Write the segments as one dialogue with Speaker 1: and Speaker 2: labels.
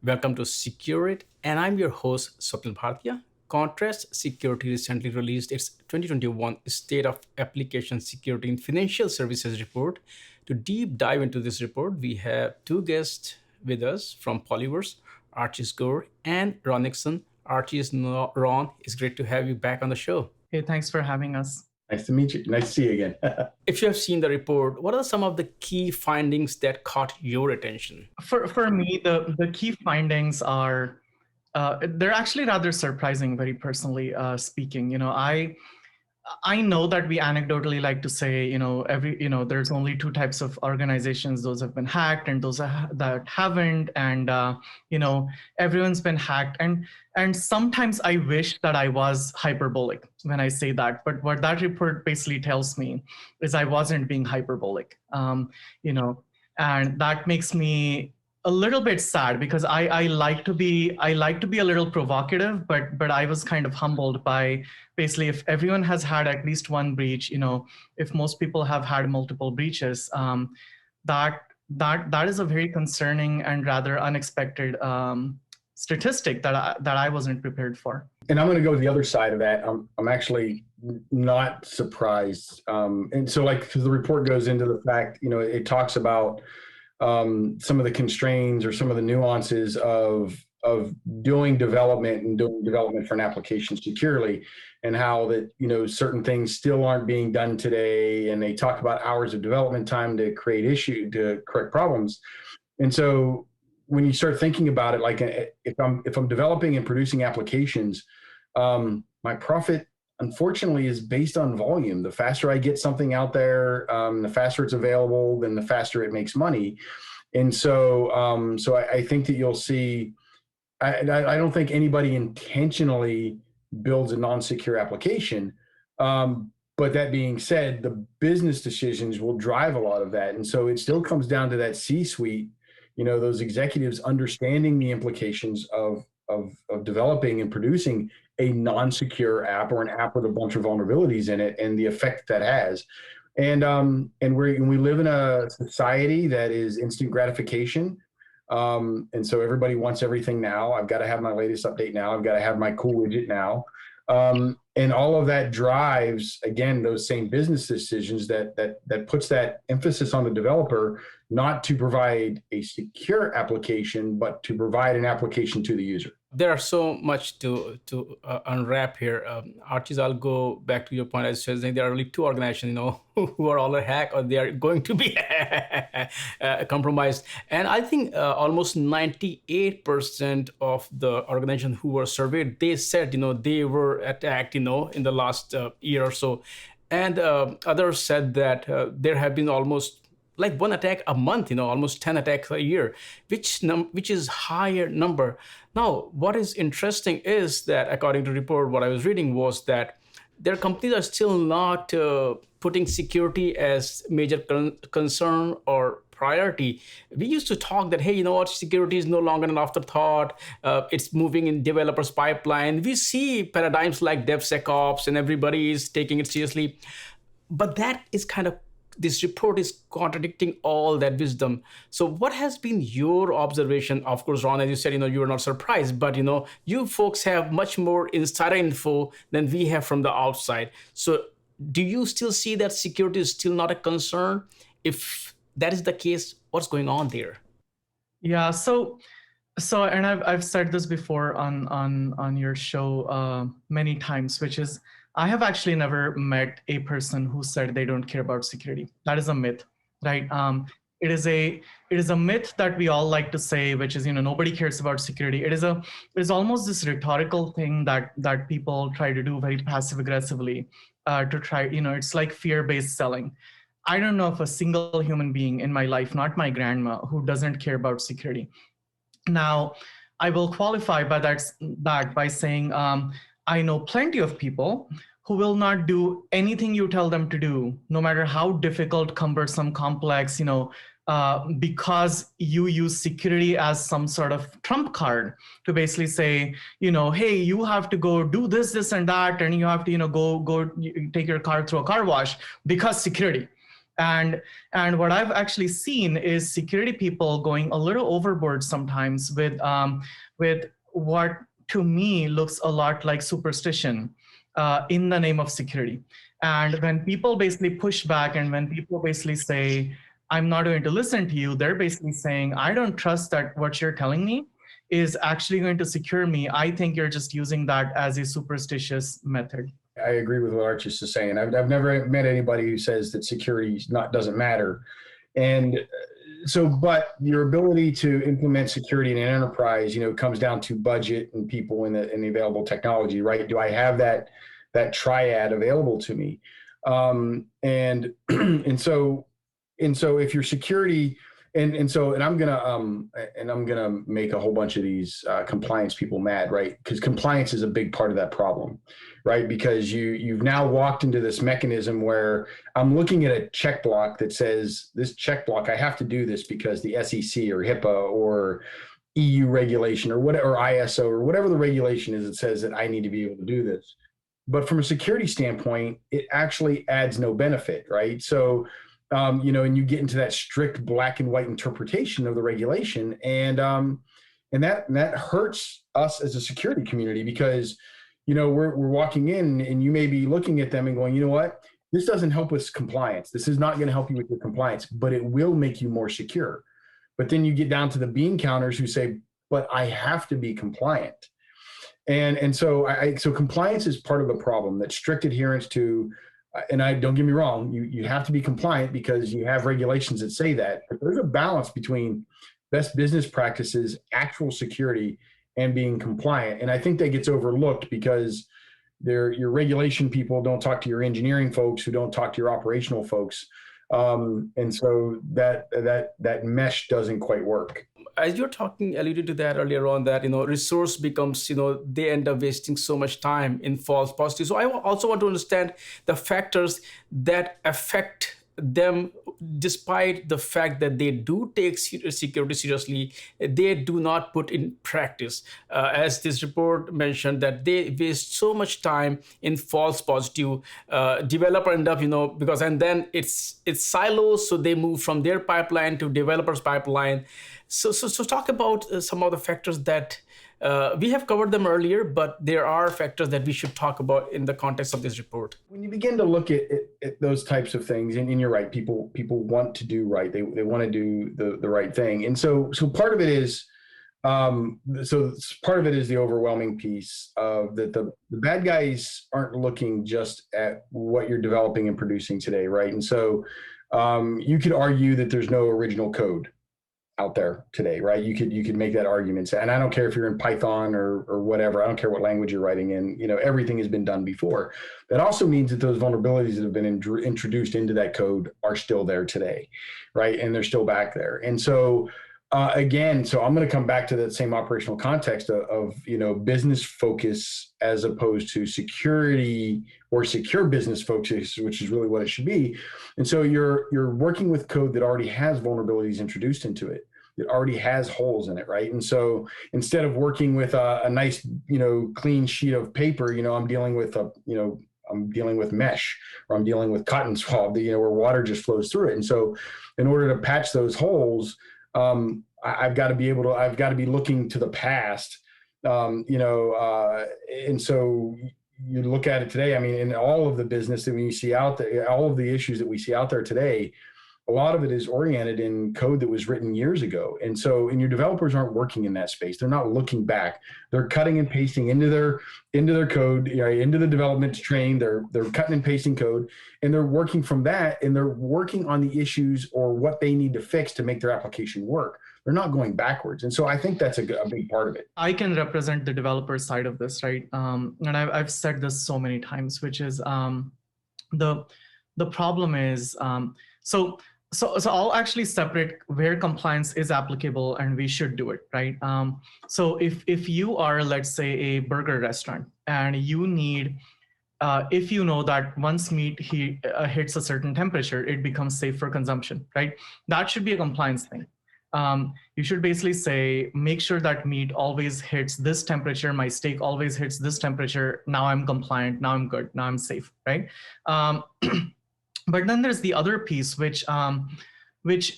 Speaker 1: Welcome to Secure It, and I'm your host, Swapnil Bhartiya. Contrast Security recently released its 2021 State of Application Security in Financial Services report. To deep dive into this report, we have two guests with us from Polyverse, Archis Gore and Ron Nixon. Archis, Ron, it's great to have you back on the show.
Speaker 2: Hey, thanks for having us.
Speaker 3: Nice to meet you. Nice to see you again.
Speaker 1: If you have seen the report, what are some of the key findings that caught your attention?
Speaker 2: For me, the key findings are, they're actually rather surprising, very personally speaking. I know that we anecdotally like to say, there's only two types of organizations, those have been hacked and those that haven't, and everyone's been hacked. And sometimes I wish that I was hyperbolic when I say that, but what that report basically tells me is I wasn't being hyperbolic, and that makes me a little bit sad because I like to be a little provocative, but I was kind of humbled by basically if everyone has had at least one breach, if most people have had multiple breaches, that is a very concerning and rather unexpected statistic that I wasn't prepared for.
Speaker 3: And I'm going to go to the other side of that. I'm actually not surprised. And so because the report goes into the fact, it talks about some of the constraints or some of the nuances of doing development for an application securely, and how that certain things still aren't being done today. And they talk about hours of development time to correct problems. And so when you start thinking about it, like if I'm developing and producing applications, my profit, unfortunately, is based on volume. The faster I get something out there, the faster it's available, then the faster it makes money. And so, I think that you'll see. I don't think anybody intentionally builds a non-secure application. But that being said, the business decisions will drive a lot of that. And so it still comes down to that C-suite. Those executives understanding the implications of developing and producing a non-secure app or an app with a bunch of vulnerabilities in it and the effect that has. And we live in a society that is instant gratification. And so everybody wants everything now. I've got to have my latest update now. I've got to have my cool widget now. And all of that drives, again, those same business decisions that puts that emphasis on the developer, not to provide a secure application, but to provide an application to the user.
Speaker 1: There are so much to unwrap here. Archis, I'll go back to your point. As you said, there are only two organizations, who are all a hack or they are going to be compromised. And I think almost 98% of the organizations who were surveyed, they said, they were attacked, in the last year or so. And others said that there have been almost like one attack a month, almost 10 attacks a year, which is higher number. Now, what is interesting is that according to the report, what I was reading was that their companies are still not putting security as major concern or priority. We used to talk that, hey, security is no longer an afterthought. It's moving in developers' pipeline. We see paradigms like DevSecOps and everybody is taking it seriously. But that is this report is contradicting all that wisdom. So what has been your observation? Of course, Ron, as you said, you were not surprised, but you folks have much more insider info than we have from the outside. So do you still see that security is still not a concern? If that is the case, what's going on there?
Speaker 2: Yeah, so and I've said this before on your show many times, which is I have actually never met a person who said they don't care about security. That is a myth, right? It is a myth that we all like to say, which is nobody cares about security. It is almost this rhetorical thing that people try to do very passive aggressively to try. It's like fear-based selling. I don't know of a single human being in my life, not my grandma, who doesn't care about security. Now, I will qualify by that by saying I know plenty of people who will not do anything you tell them to do, no matter how difficult, cumbersome, complex, because you use security as some sort of trump card to basically say, hey, you have to go do this, this, and that, and you have to, go take your car through a car wash because security. And what I've actually seen is security people going a little overboard sometimes with what to me looks a lot like superstition in the name of security. And when people basically push back, and when people basically say, I'm not going to listen to you, they're basically saying, I don't trust that what you're telling me is actually going to secure me. I think you're just using that as a superstitious method.
Speaker 3: I agree with what Archis is saying. I've never met anybody who says that security doesn't matter. And so, but your ability to implement security in an enterprise, comes down to budget and people and the available technology, right? Do I have that triad available to me? And so if your security, and I'm gonna make a whole bunch of these compliance people mad, right? Because compliance is a big part of that problem, right? Because you've now walked into this mechanism where I'm looking at a check block that says, this check block, I have to do this because the SEC or HIPAA or EU regulation or whatever, or ISO or whatever the regulation is that says that I need to be able to do this. But from a security standpoint, it actually adds no benefit, right? So and you get into that strict black and white interpretation of the regulation, and that hurts us as a security community, because we're walking in and you may be looking at them and going, you know what, this doesn't help with compliance. This is not going to help you with your compliance, but it will make you more secure. But then you get down to the bean counters who say, but I have to be compliant. And so compliance is part of the problem, that strict adherence to. And don't get me wrong, you have to be compliant because you have regulations that say that. But there's a balance between best business practices, actual security, and being compliant. And I think that gets overlooked because your regulation people don't talk to your engineering folks, who don't talk to your operational folks. And so that mesh doesn't quite work.
Speaker 1: As you're alluded to that earlier on, that resource becomes, they end up wasting so much time in false positives. So I also want to understand the factors that affect them, despite the fact that they do take security seriously, they do not put in practice. As this report mentioned, that they waste so much time in false positive. Developer end up, because, and then it's silos, so they move from their pipeline to developers' pipeline. So talk about some of the factors that we have covered them earlier, but there are factors that we should talk about in the context of this report.
Speaker 3: When you begin to look at those types of things, and you're right, people want to do right. They want to do the right thing. And so part of it is, part of it is the overwhelming piece of that the bad guys aren't looking just at what you're developing and producing today, right? And so you could argue that there's no original code out there today, right? You could make that argument, and I don't care if you're in Python or whatever. I don't care what language you're writing in. Everything has been done before. That also means that those vulnerabilities that have been introduced into that code are still there today, right? And they're still back there. And so again, I'm going to come back to that same operational context of business focus as opposed to security or secure business focus, which is really what it should be. And so you're working with code that already has vulnerabilities introduced into it, that already has holes in it, right? And so instead of working with a nice clean sheet of paper, I'm dealing with mesh, or I'm dealing with cotton swab, where water just flows through it. And so in order to patch those holes, I've got to be looking to the past, and so you look at it today. I mean, in all of the business that we see out there, all of the issues that we see out there today, a lot of it is oriented in code that was written years ago. And your developers aren't working in that space. They're not looking back. They're cutting and pasting into their code, into the development train. They're cutting and pasting code, and they're working from that, and they're working on the issues or what they need to fix to make their application work. They're not going backwards. And so I think that's a big part of it.
Speaker 2: I can represent the developer side of this, right? And I've said this so many times, which is the problem is, so I'll actually separate where compliance is applicable and we should do it, right? So if you are, let's say, a burger restaurant, and you need, if you know that once meat hits a certain temperature, it becomes safe for consumption, right? That should be a compliance thing. You should basically say, make sure that meat always hits this temperature, my steak always hits this temperature, now I'm compliant, now I'm good, now I'm safe, right? But then there's the other piece, which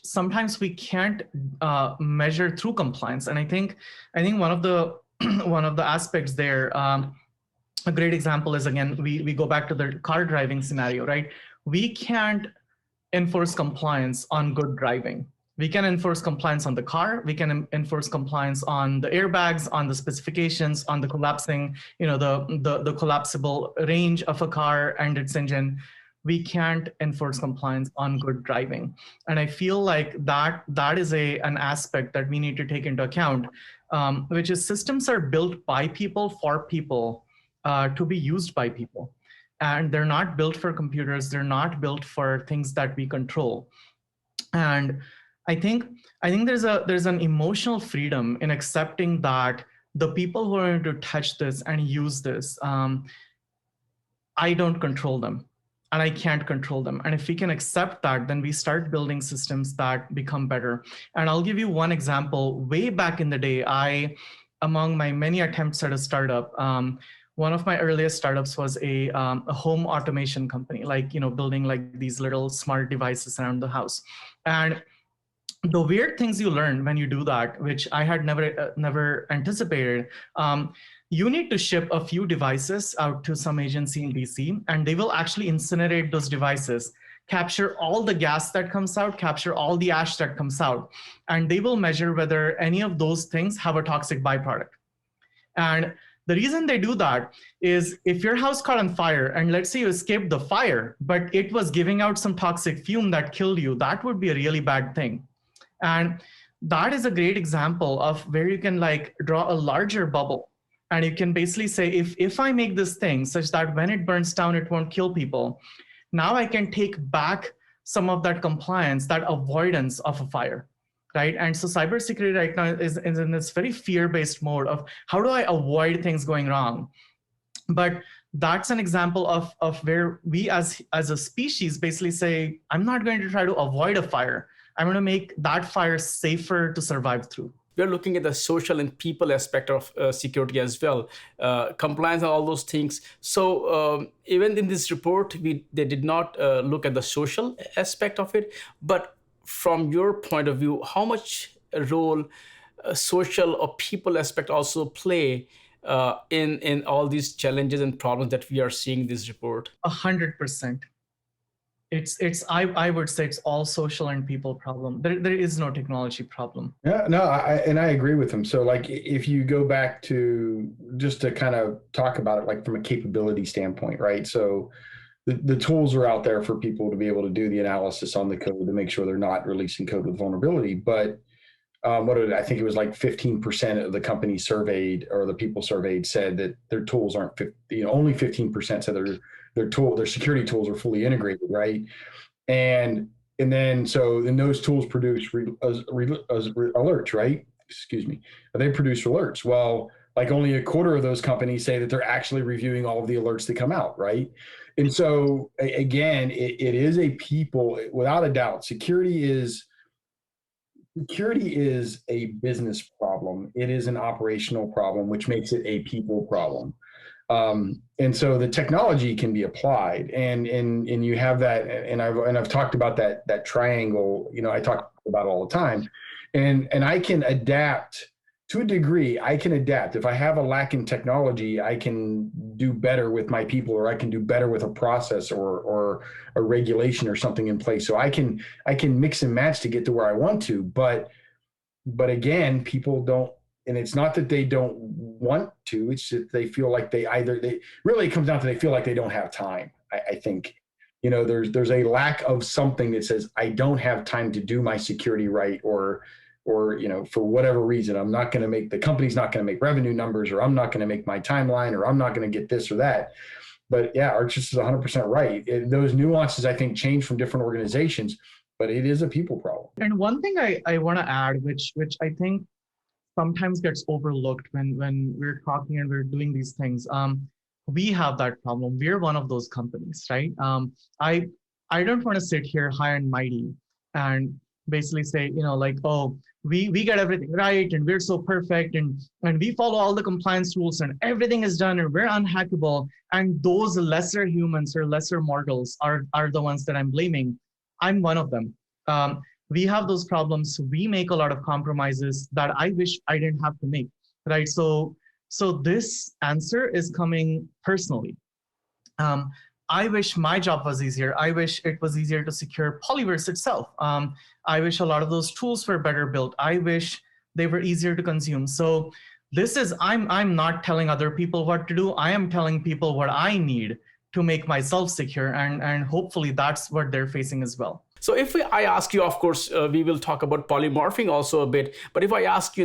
Speaker 2: sometimes we can't measure through compliance. And I think one of the one of the aspects there, a great example is, again, we go back to the car driving scenario, right? We can't enforce compliance on good driving. We can enforce compliance on the car. We can enforce compliance on the airbags, on the specifications, on the collapsing, the collapsible range of a car and its engine. We can't enforce compliance on good driving. And I feel like that is an aspect that we need to take into account, which is systems are built by people for people, to be used by people. And they're not built for computers. They're not built for things that we control. And I think there's an emotional freedom in accepting that the people who are going to touch this and use this, I don't control them, and I can't control them. And if we can accept that, then we start building systems that become better. And I'll give you one example. Way back in the day, among my many attempts at a startup, one of my earliest startups was a home automation company, like, building like these little smart devices around the house. And the weird things you learn when you do that, which I had never anticipated, you need to ship a few devices out to some agency in DC, and they will actually incinerate those devices, capture all the gas that comes out, capture all the ash that comes out, and they will measure whether any of those things have a toxic byproduct. And the reason they do that is, if your house caught on fire and let's say you escaped the fire, but it was giving out some toxic fume that killed you, that would be a really bad thing. And that is a great example of where you can like draw a larger bubble. And you can basically say, if I make this thing such that when it burns down, it won't kill people, now I can take back some of that compliance, that avoidance of a fire, right? And so cybersecurity right now is in this very fear-based mode of how do I avoid things going wrong? But that's an example of where we as a species basically say, I'm not going to try to avoid a fire. I'm going to make that fire safer to survive through.
Speaker 1: We're looking at the social and people aspect of security as well, compliance and all those things. So even in this report, they did not look at the social aspect of it. But from your point of view, how much role social or people aspect also play in all these challenges and problems that we are seeing in this report?
Speaker 2: 100%. I would say it's all social and people problem. There is no technology problem.
Speaker 3: Yeah, no, I agree with him. So like, if you go back to just to kind of talk about it, like from a capability standpoint, right? So the tools are out there for people to be able to do the analysis on the code to make sure they're not releasing code with vulnerability. But I think it was like 15% of the companies surveyed, or the people surveyed, said that their tools aren't, only 15% said their security tools are fully integrated, right? And then those tools produce alerts, right? Excuse me. They produce alerts. Well, like only a quarter of those companies say that they're actually reviewing all of the alerts that come out, right? And so again, it is a people, without a doubt, security is a business problem. It is an operational problem, which makes it a people problem. And so the technology can be applied, and you have that, and I've talked about that triangle. I talk about it all the time, and I can adapt to a degree. I can adapt. If I have a lack in technology, I can do better with my people, or I can do better with a process or a regulation or something in place. So I can mix and match to get to where I want to. But again, people don't. And it's not that they don't want to, it's that they feel like they really comes down to, they feel like they don't have time. I think, there's a lack of something that says, I don't have time to do my security right, or for whatever reason, the company's not going to make revenue numbers, or I'm not going to make my timeline, or I'm not going to get this or that. But yeah, Archis is 100% right. Those nuances, I think, change from different organizations, but it is a people problem.
Speaker 2: And one thing I want to add, which I think sometimes gets overlooked when we're talking and we're doing these things. We have that problem. We're one of those companies, right? I don't want to sit here high and mighty and basically say, like, oh, we get everything right and we're so perfect and we follow all the compliance rules and everything is done and we're unhackable. And those lesser humans or lesser mortals are the ones that I'm blaming. I'm one of them. We have those problems. We make a lot of compromises that I wish I didn't have to make, right? So this answer is coming personally. I wish my job was easier. I wish it was easier to secure Polyverse itself. I wish a lot of those tools were better built. I wish they were easier to consume. So this is, I'm not telling other people what to do. I am telling people what I need to make myself secure. And hopefully that's what they're facing as well.
Speaker 1: So if I ask you, of course, we will talk about polymorphing also a bit, but if I ask,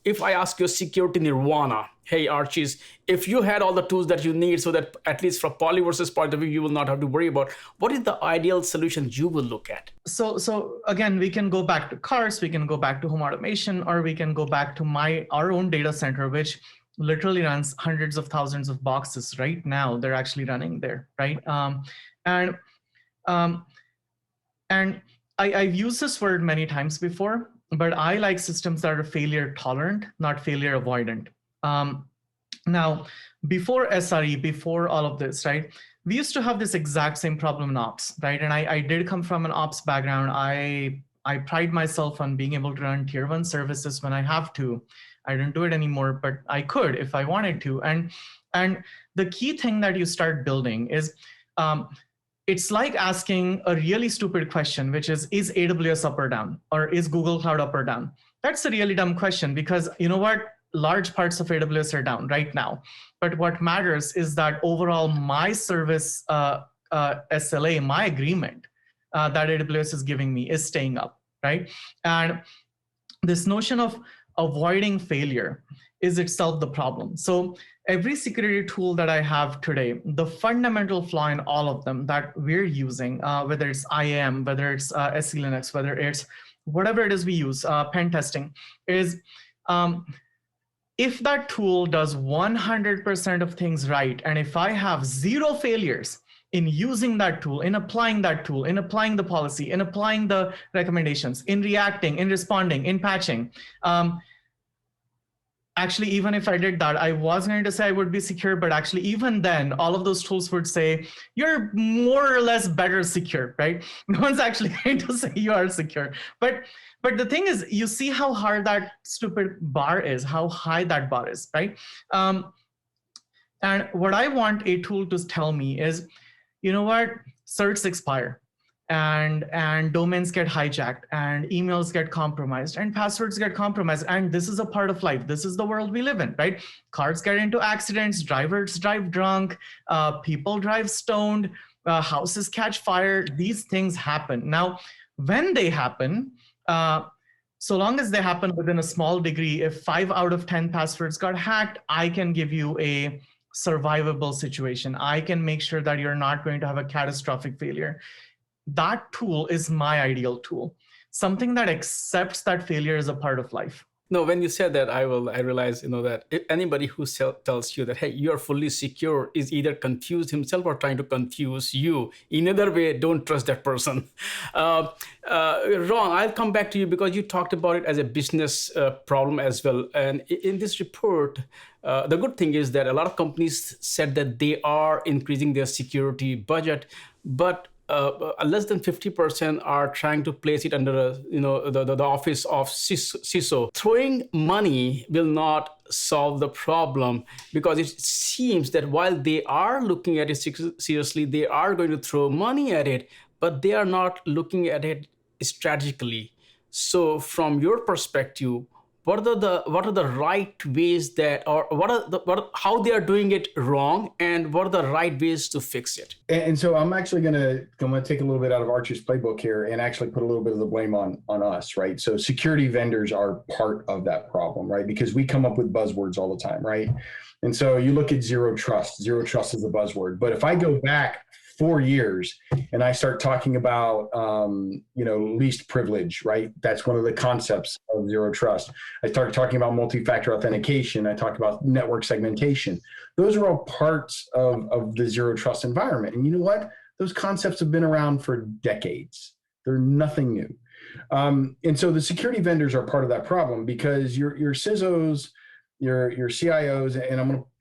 Speaker 1: if I ask your security nirvana, hey, Archis, if you had all the tools that you need so that at least from Polyverse's point of view, you will not have to worry about, what is the ideal solution you will look at?
Speaker 2: So again, we can go back to cars, we can go back to home automation, or we can go back to our own data center, which literally runs hundreds of thousands of boxes right now. They're actually running there, right? And I've used this word many times before, but I like systems that are failure tolerant, not failure avoidant. Now, before SRE, before all of this, right, we used to have this exact same problem in ops, right? And I did come from an ops background. I pride myself on being able to run tier 1 services when I have to. I don't do it anymore, but I could if I wanted to. And the key thing that you start building is, it's like asking a really stupid question, which is AWS up or down? Or is Google Cloud up or down? That's a really dumb question because you know what? Large parts of AWS are down right now. But what matters is that overall my service SLA, my agreement that AWS is giving me is staying up, right? And this notion of avoiding failure is itself the problem. So every security tool that I have today, the fundamental flaw in all of them that we're using, whether it's IAM, whether it's SE Linux, whether it's whatever it is we use, pen testing, is if that tool does 100% of things right, and if I have 0 failures in using that tool, in applying that tool, in applying the policy, in applying the recommendations, in reacting, in responding, in patching, actually, even if I did that, I was going to say I would be secure, but actually even then, all of those tools would say, you're more or less better secure, right? No one's actually going to say you are secure. But the thing is, you see how hard that stupid bar is, how high that bar is, right? And what I want a tool to tell me is, you know what, certs expire. And domains get hijacked and emails get compromised and passwords get compromised. And this is a part of life. This is the world we live in, right? Cars get into accidents, drivers drive drunk, people drive stoned, houses catch fire. These things happen. Now, when they happen, so long as they happen within a small degree, if 5 out of 10 passwords got hacked, I can give you a survivable situation. I can make sure that you're not going to have a catastrophic failure. That tool is my ideal tool, something that accepts that failure is a part of life.
Speaker 1: No, when you said that, I realized, that if anybody who tells you that, hey, you're fully secure is either confused himself or trying to confuse you. In either way, don't trust that person. Ron, I'll come back to you because you talked about it as a business problem as well. And in this report, the good thing is that a lot of companies said that they are increasing their security budget, but less than 50% are trying to place it under the office of CISO. Throwing money will not solve the problem because it seems that while they are looking at it seriously, they are going to throw money at it, but they are not looking at it strategically. So from your perspective, what are the right ways that, or how they are doing it wrong, and what are the right ways to fix it?
Speaker 3: And so I'm actually going to take a little bit out of Arch's playbook here and actually put a little bit of the blame on us, right? So security vendors are part of that problem, right? Because we come up with buzzwords all the time, right? And so you look at zero trust. Zero trust is a buzzword. But if I go back 4 years and I start talking about, least privilege, right? That's one of the concepts of zero trust. I start talking about multi-factor authentication. I talk about network segmentation. Those are all parts of the zero trust environment. And you know what? Those concepts have been around for decades. They're nothing new. And so the security vendors are part of that problem, because your CISOs, your CIOs,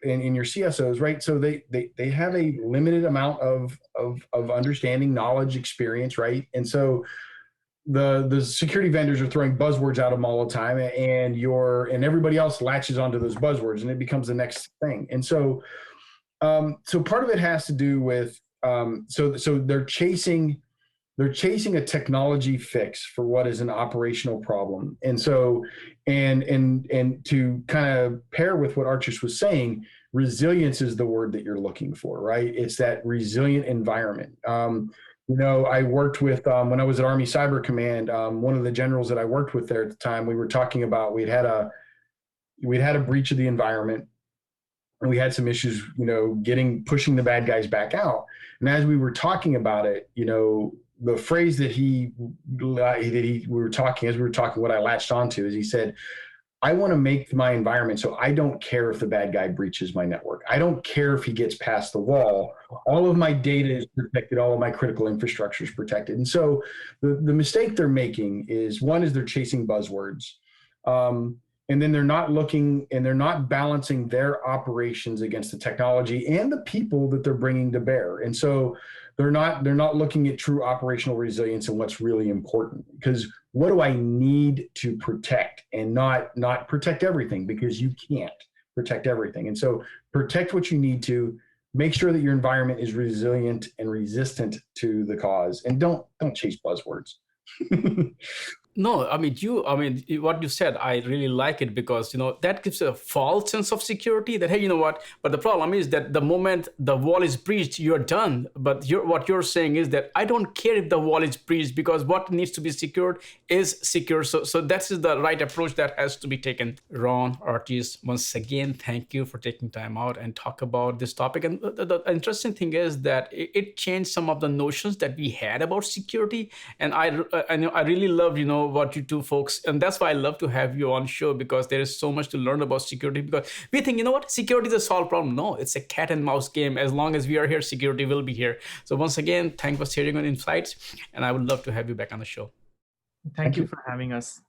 Speaker 3: and your CSOs, right? So they have a limited amount of understanding, knowledge, experience, right? And so the security vendors are throwing buzzwords out of them all the time, and everybody else latches onto those buzzwords, and it becomes the next thing. And so so part of it has to do with so they're chasing a technology fix for what is an operational problem. And so and to kind of pair with what Archis was saying, resilience is the word that you're looking for, right? It's that resilient environment. I worked with, when I was at Army Cyber Command, one of the generals that I worked with there at the time, we were talking about, we'd had a breach of the environment, and we had some issues, pushing the bad guys back out. And as we were talking about it, the phrase that we were talking, what I latched onto is, he said, I want to make my environment so I don't care if the bad guy breaches my network. I don't care if he gets past the wall. All of my data is protected. All of my critical infrastructure is protected. And so the mistake they're making is, one is they're chasing buzzwords. And then they're not looking, and they're not balancing their operations against the technology and the people that they're bringing to bear. And so they're not looking at true operational resilience and what's really important. Because what do I need to protect, and not protect everything, because you can't protect everything. And so protect what you need to, make sure that your environment is resilient and resistant to the cause, and don't chase buzzwords.
Speaker 1: No, what you said, I really like it, because, that gives a false sense of security that, hey, you know what? But the problem is that the moment the wall is breached, you're done. But what you're saying is that I don't care if the wall is breached, because what needs to be secured is secure. So that's the right approach that has to be taken. Ron, Archis, once again, thank you for taking time out and talk about this topic. And the interesting thing is that it changed some of the notions that we had about security. And I really love, what you two folks, and that's why I love to have you on show, because there is so much to learn about security. Because we think, security is a solved problem. No, it's a cat and mouse game. As long as we are here, security will be here. So once again, thanks for sharing your insights, and I would love to have you back on the show.
Speaker 2: Thank you for having us.